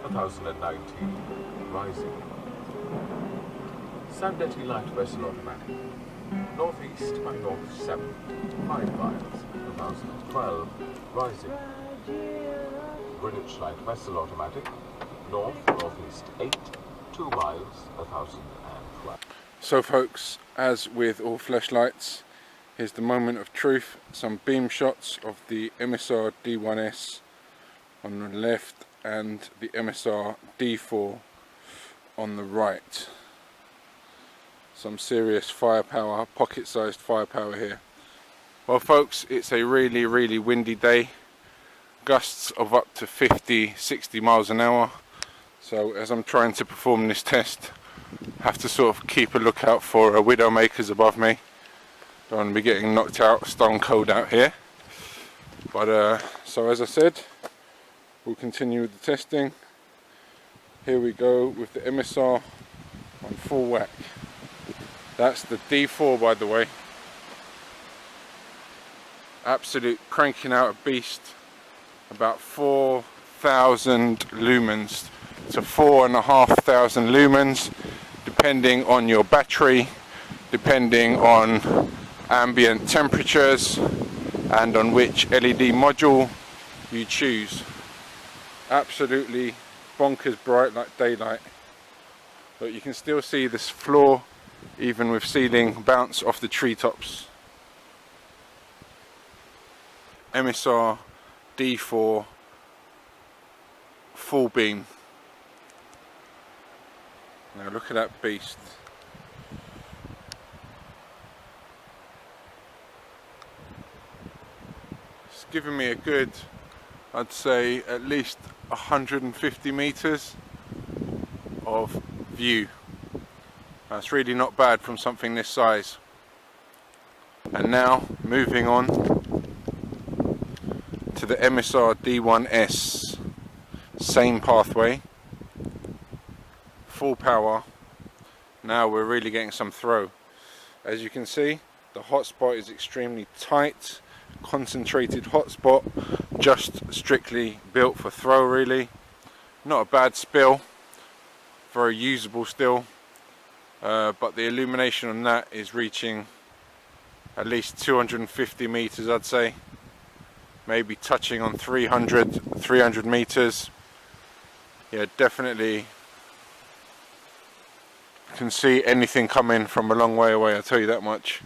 1019, rising. Sandetti light vessel automatic. Northeast by north 7, 5 miles, 1012, rising. Greenwich light vessel automatic. Northeast 8, 2 miles, 1012. So folks, as with all flashlights, here's the moment of truth. Some beam shots of the Emisar D1S on the left and the Emisar D4 on the right. Some serious firepower, pocket-sized firepower here. Well folks, it's a really windy day. Gusts of up to 50-60 miles an hour. So as I'm trying to perform this test, I have to sort of keep a lookout for widowmakers above me. Don't want to be getting knocked out, stone cold out here. But so as I said, we'll continue with the testing. Here we go with the Emisar on full whack. That's the D4, by the way. Absolute cranking out a beast. About 4,000 lumens to 4,500 lumens, depending on your battery, depending on ambient temperatures, and on which LED module you choose. Absolutely bonkers bright like daylight. But you can still see this floor, even with ceiling bounce off the treetops. Emisar D4 full beam. Now look at that beast. It's giving me a good, I'd say at least 150 meters of view. That's really not bad from something this size. And now moving on to the Emisar D1S. Same pathway, full power. Now we're really getting some throw. As you can see, the hotspot is extremely tight, concentrated hotspot, just strictly built for throw really. Not a bad spill, very usable still, but the illumination on that is reaching at least 250 meters, I'd say. Maybe touching on 300 meters. Yeah, definitely can see anything coming from a long way away, I'll tell you that much.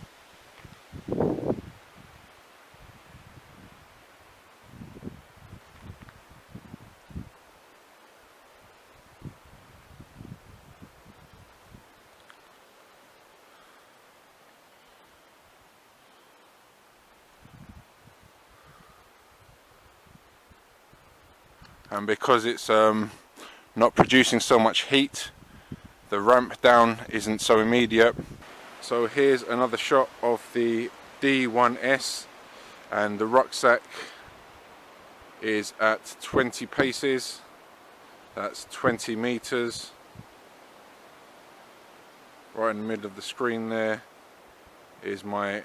And because it's not producing so much heat, the ramp down isn't so immediate. So here's another shot of the D1S, and the rucksack is at 20 paces. That's 20 meters. Right in the middle of the screen there is my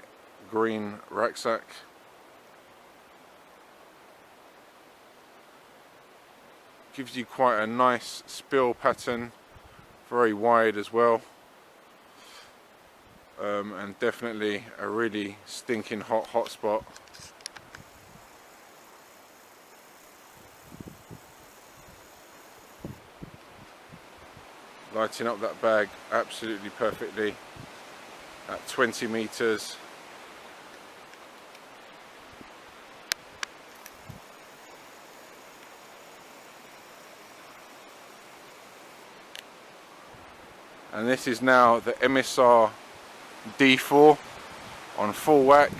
green rucksack. Gives you quite a nice spill pattern, very wide as well, and definitely a really stinking hot spot. Lighting up that bag absolutely perfectly at 20 meters. And this is now the Emisar D4 on full whack.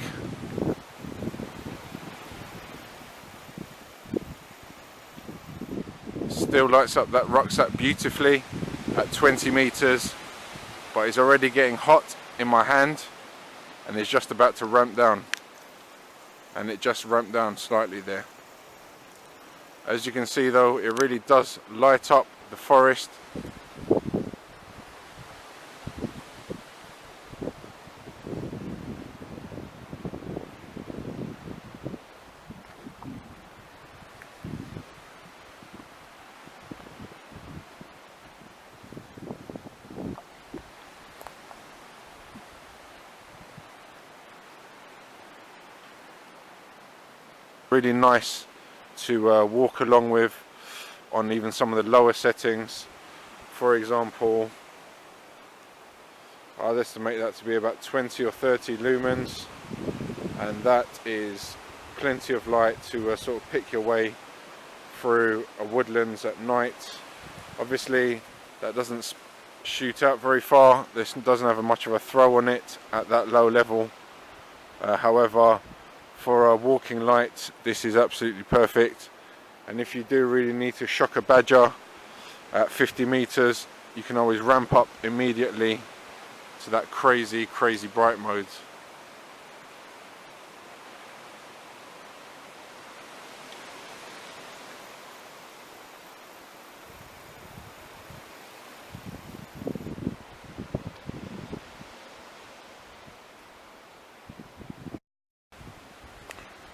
Still lights up that rucksack beautifully at 20 meters, but it's already getting hot in my hand and it's just about to ramp down. And it just ramped down slightly there. As you can see though, it really does light up the forest. Really nice to walk along with on even some of the lower settings. For example, I'll estimate that to be about 20 or 30 lumens, and that is plenty of light to sort of pick your way through a woodlands at night. Obviously that doesn't shoot out very far, this doesn't have much of a throw on it at that low level. However, for a walking light this is absolutely perfect, and if you do really need to shock a badger at 50 meters, you can always ramp up immediately to that crazy bright mode.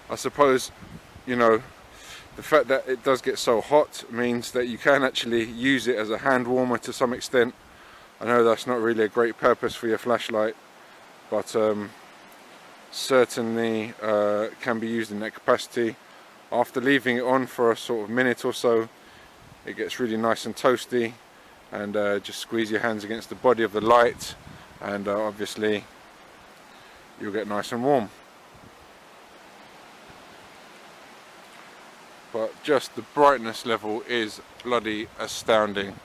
I suppose, you know, the fact that it does get so hot means that you can actually use it as a hand warmer to some extent. I know that's not really a great purpose for your flashlight, but certainly can be used in that capacity. After leaving it on for a sort of minute or so, it gets really nice and toasty, and just squeeze your hands against the body of the light, and obviously you'll get nice and warm. But just the brightness level is bloody astounding,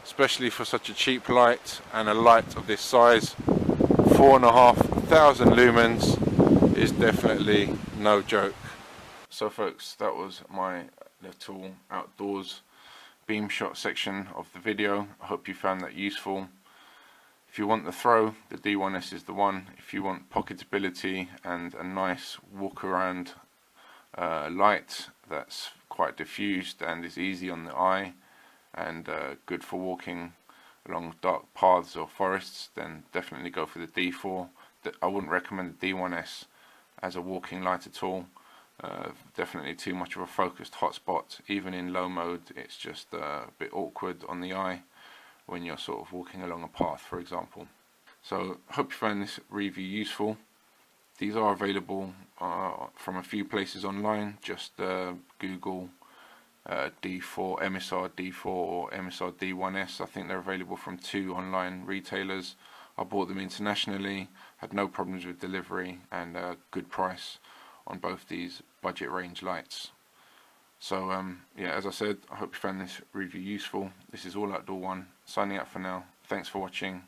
especially for such a cheap light, and a light of this size. 4,500 lumens is definitely no joke. So folks, that was my little outdoors beam shot section of the video. I hope you found that useful. If you want the throw, the D1S is the one. If you want pocketability and a nice walk around light that's quite diffused and is easy on the eye, and good for walking along dark paths or forests, then definitely go for the D4. I wouldn't recommend the D1S as a walking light at all. Definitely too much of a focused hotspot. Even in low mode, it's just a bit awkward on the eye when you're sort of walking along a path, for example. So hope you found this review useful. These are available from a few places online. Just Google D4, Emisar D4 or Emisar D1S. I think they're available from 2 online retailers. I bought them internationally, had no problems with delivery, and a good price on both these budget range lights. So yeah, as I said, I hope you found this review useful. This is All Outdoor One, signing out for now. Thanks for watching.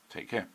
Take care.